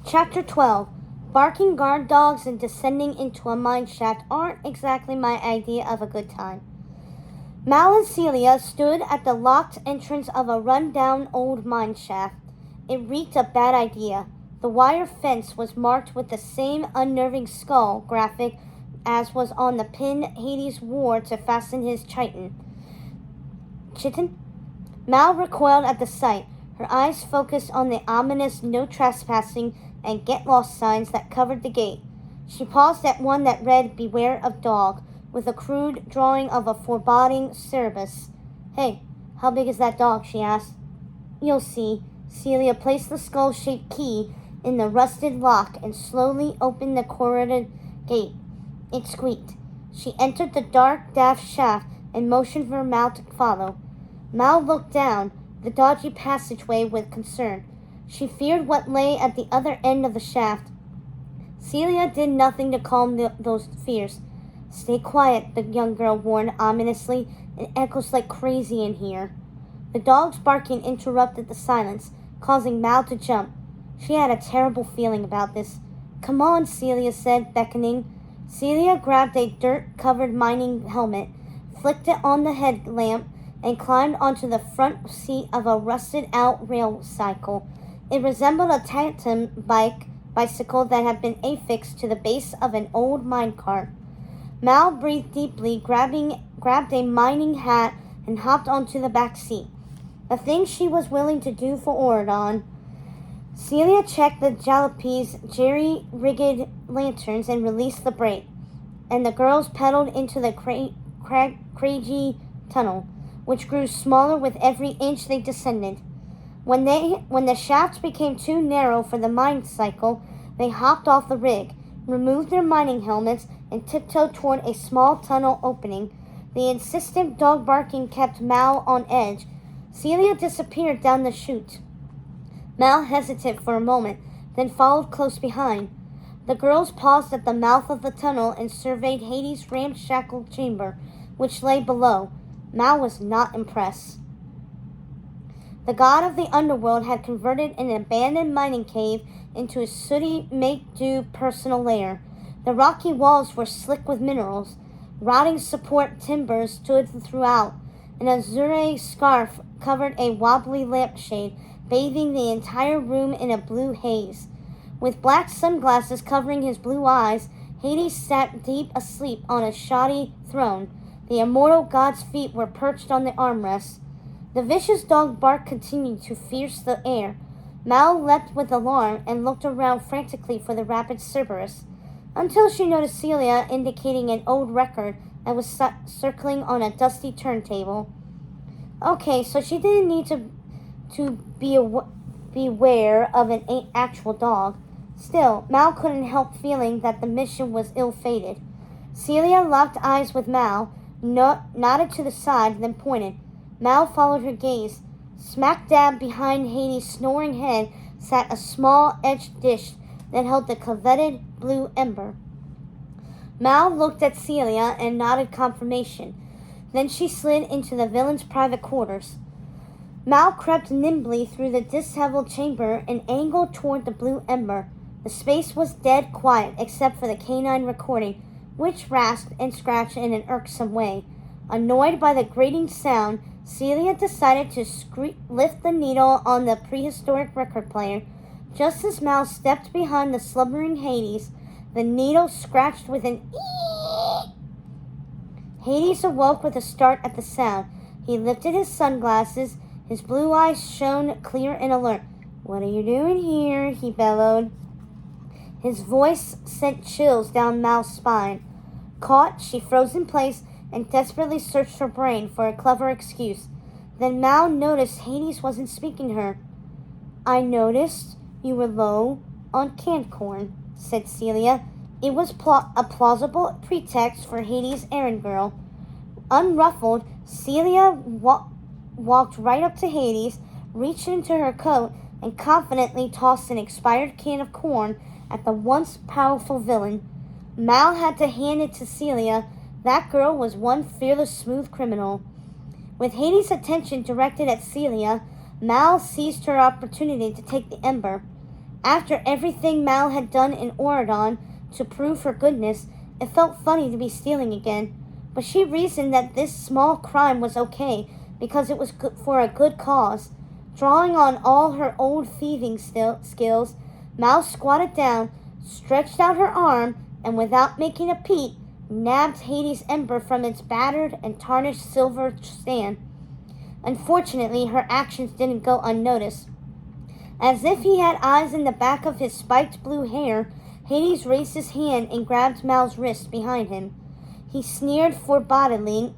Chapter 12. Barking guard dogs and descending into a mine shaft aren't exactly my idea of a good time. Mal and Celia stood at the locked entrance of a run-down old mine shaft. It reeked of bad idea. The wire fence was marked with the same unnerving skull graphic as was on the pin Hades wore to fasten his chitin. Mal recoiled at the sight, her eyes focused on the ominous no trespassing and get lost signs that covered the gate. She paused at one that read beware of dog, with a crude drawing of a foreboding Cerberus. Hey, how big is that dog? She asked. You'll see. Celia placed the skull-shaped key in the rusted lock and slowly opened the corroded gate. It squeaked. She entered the dark, daft shaft and motioned for Mal to follow. Mal looked down the dodgy passageway with concern. She feared what lay at the other end of the shaft. Celia did nothing to calm those fears. Stay quiet, the young girl warned ominously. It echoes like crazy in here. The dog's barking interrupted the silence, causing Mal to jump. She had a terrible feeling about this. Come on, Celia said, beckoning. Celia grabbed a dirt-covered mining helmet, flicked it on the headlamp, and climbed onto the front seat of a rusted-out rail cycle. It resembled a tandem bicycle that had been affixed to the base of an old minecart. Mal breathed deeply, grabbed a mining hat, and hopped onto the back seat. A thing she was willing to do for Oridon. Celia checked the jalopies' jerry-rigged lanterns and released the brake, and the girls pedaled into the craggy tunnel, which grew smaller with every inch they descended. When the shafts became too narrow for the mine cycle, they hopped off the rig, removed their mining helmets, and tiptoed toward a small tunnel opening. The insistent dog barking kept Mal on edge. Celia disappeared down the chute. Mal hesitated for a moment, then followed close behind. The girls paused at the mouth of the tunnel and surveyed Hades' ramshackle chamber, which lay below. Mal was not impressed. The god of the underworld had converted an abandoned mining cave into a sooty make-do personal lair. The rocky walls were slick with minerals. Rotting support timbers stood throughout. An azure scarf covered a wobbly lampshade, bathing the entire room in a blue haze. With black sunglasses covering his blue eyes, Hades sat deep asleep on a shoddy throne. The immortal god's feet were perched on the armrests. The vicious dog bark continued to pierce the air. Mal leapt with alarm and looked around frantically for the rapid Cerberus, until she noticed Celia indicating an old record that was circling on a dusty turntable. Okay, so she didn't need to beware of an actual dog. Still, Mal couldn't help feeling that the mission was ill-fated. Celia locked eyes with Mal, nodded to the side, then pointed. Mal followed her gaze. Smack dab behind Hades' snoring head sat a small etched dish that held the coveted blue ember. Mal looked at Celia and nodded confirmation. Then she slid into the villain's private quarters. Mal crept nimbly through the disheveled chamber and angled toward the blue ember. The space was dead quiet except for the canine recording, which rasped and scratched in an irksome way. Annoyed by the grating sound, Celia decided to lift the needle on the prehistoric record player. Just as Mal stepped behind the slumbering Hades, the needle scratched with an eeeeee. Hades awoke with a start at the sound. He lifted his sunglasses. His blue eyes shone clear and alert. What are you doing here? He bellowed. His voice sent chills down Mal's spine. Caught, she froze in place and desperately searched her brain for a clever excuse. Then Mal noticed Hades wasn't speaking to her. I noticed you were low on canned corn, said Celia. It was a plausible pretext for Hades' errand girl. Unruffled, Celia walked right up to Hades, reached into her coat, and confidently tossed an expired can of corn at the once powerful villain. Mal had to hand it to Celia. That girl was one fearless, smooth criminal. With Hades' attention directed at Celia, Mal seized her opportunity to take the ember. After everything Mal had done in Oradon to prove her goodness, it felt funny to be stealing again. But she reasoned that this small crime was okay because it was good for a good cause. Drawing on all her old thieving skills, Mal squatted down, stretched out her arm, and without making a peep, nabbed Hades' ember from its battered and tarnished silver stand. Unfortunately, her actions didn't go unnoticed. As if he had eyes in the back of his spiked blue hair, Hades raised his hand and grabbed Mal's wrist behind him. He sneered forebodingly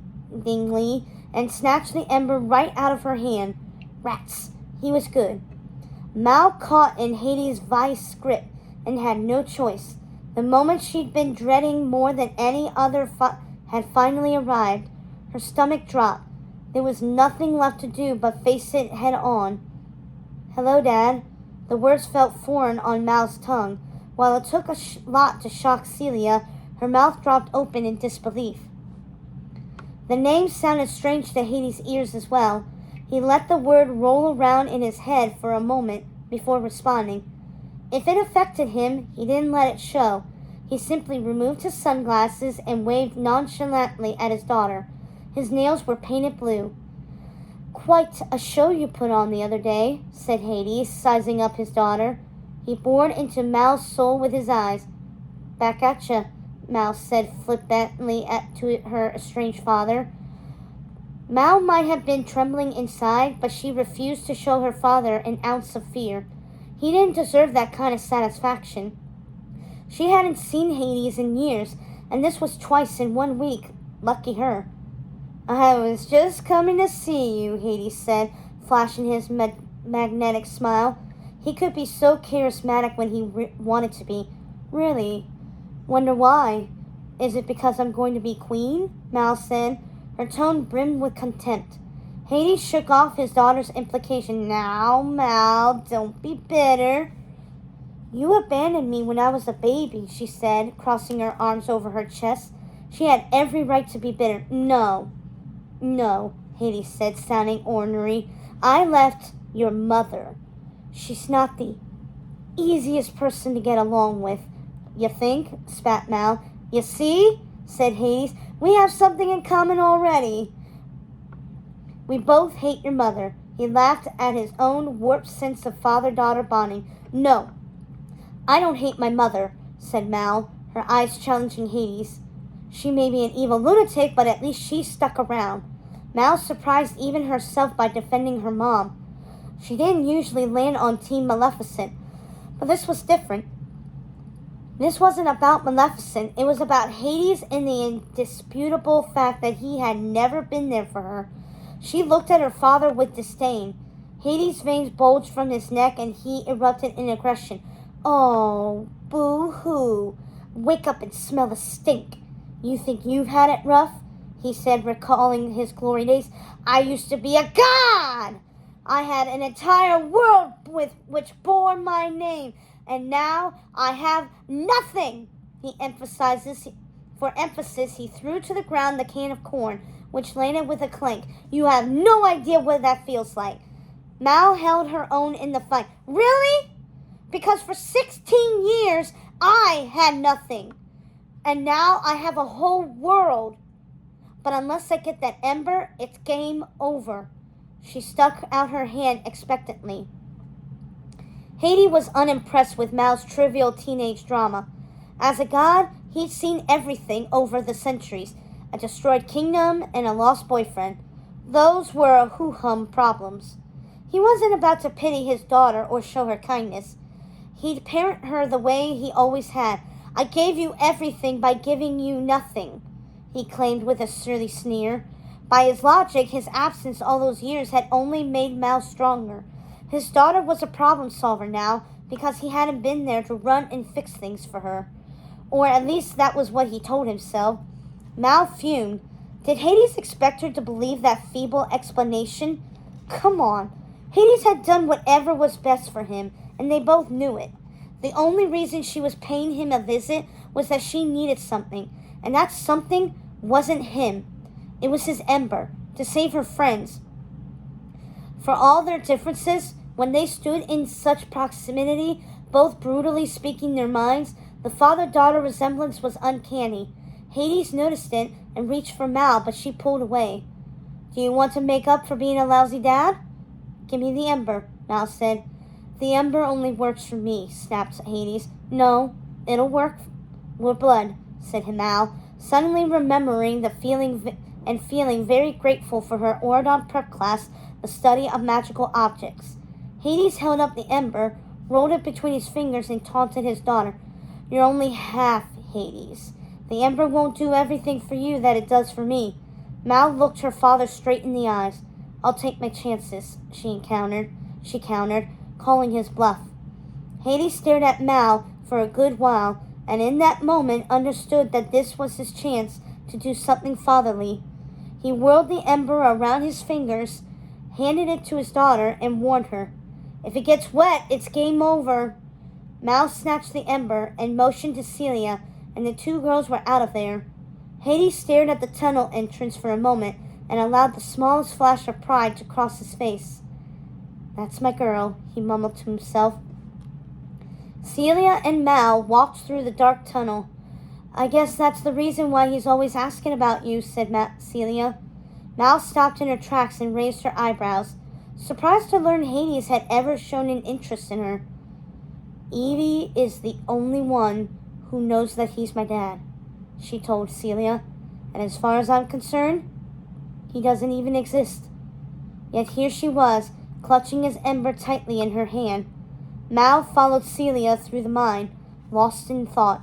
and snatched the ember right out of her hand. Rats! He was good. Mal caught in Hades' vice grip and had no choice. The moment she'd been dreading more than any other had finally arrived. Her stomach dropped. There was nothing left to do but face it head on. "Hello, Dad." The words felt foreign on Mal's tongue. While it took a lot to shock Celia, her mouth dropped open in disbelief. The name sounded strange to Hades' ears as well. He let the word roll around in his head for a moment before responding. If it affected him, he didn't let it show. He simply removed his sunglasses and waved nonchalantly at his daughter. His nails were painted blue. "Quite a show you put on the other day," said Hades, sizing up his daughter. He bored into Mal's soul with his eyes. "Back at ya," Mal said flippantly to her estranged father. Mal might have been trembling inside, but she refused to show her father an ounce of fear. He didn't deserve that kind of satisfaction. She hadn't seen Hades in years, and this was twice in 1 week. Lucky her. "I was just coming to see you," Hades said, flashing his magnetic smile. He could be so charismatic when he wanted to be. "Really? Wonder why? Is it because I'm going to be queen?" Mal said. Her tone brimmed with contempt. Hades shook off his daughter's implication. "Now, Mal, don't be bitter." "You abandoned me when I was a baby," she said, crossing her arms over her chest. She had every right to be bitter. No, Hades said, sounding ornery. "I left your mother. She's not the easiest person to get along with." "You think?" spat Mal. "You see?" said Hades. "We have something in common already. We both hate your mother." He laughed at his own warped sense of father-daughter bonding. "No, I don't hate my mother," said Mal, her eyes challenging Hades. "She may be an evil lunatic, but at least she stuck around." Mal surprised even herself by defending her mom. She didn't usually land on Team Maleficent, but this was different. This wasn't about Maleficent. It was about Hades and the indisputable fact that he had never been there for her. She looked at her father with disdain. Hades' veins bulged from his neck and he erupted in aggression. "Oh, boo-hoo. Wake up and smell the stink. You think you've had it rough?" he said, recalling his glory days. "I used to be a god. I had an entire world which bore my name, and now I have nothing." For emphasis, he threw to the ground the can of corn, which landed with a clank. "You have no idea what that feels like." Mal held her own in the fight. "Really? Because for 16 years, I had nothing. And now I have a whole world. But unless I get that ember, it's game over." She stuck out her hand expectantly. Hades was unimpressed with Mal's trivial teenage drama. As a god, he'd seen everything over the centuries. A destroyed kingdom and a lost boyfriend. Those were hoo-hum problems. He wasn't about to pity his daughter or show her kindness. He'd parent her the way he always had. "I gave you everything by giving you nothing," he claimed with a surly sneer. By his logic, his absence all those years had only made Mal stronger. His daughter was a problem solver now because he hadn't been there to run and fix things for her. Or at least that was what he told himself. Mal fumed. Did Hades expect her to believe that feeble explanation? Come on. Hades had done whatever was best for him, and they both knew it. The only reason she was paying him a visit was that she needed something, and that something wasn't him. It was his ember, to save her friends. For all their differences, when they stood in such proximity, both brutally speaking their minds, the father-daughter resemblance was uncanny. Hades noticed it and reached for Mal, but she pulled away. Do you want to make up for being a lousy dad? Give me the ember, Mal said. The ember only works for me, snapped Hades. No, it'll work with blood, said Mal, suddenly remembering the feeling feeling very grateful for her Oridon prep class, the study of magical objects. Hades held up the ember, rolled it between his fingers, and taunted his daughter. You're only half Hades. The ember won't do everything for you that it does for me. Mal looked her father straight in the eyes. I'll take my chances, she countered, calling his bluff. Hades stared at Mal for a good while, and in that moment understood that this was his chance to do something fatherly. He whirled the ember around his fingers, handed it to his daughter, and warned her. If it gets wet, it's game over. Mal snatched the ember and motioned to Celia, and the two girls were out of there. Hades stared at the tunnel entrance for a moment and allowed the smallest flash of pride to cross his face. That's my girl, he mumbled to himself. Celia and Mal walked through the dark tunnel. I guess that's the reason why he's always asking about you, said Celia. Mal stopped in her tracks and raised her eyebrows, surprised to learn Hades had ever shown an interest in her. Evie is the only one who knows that he's my dad, she told Celia, and as far as I'm concerned, he doesn't even exist. Yet here she was, clutching his ember tightly in her hand. Mal followed Celia through the mine, lost in thought.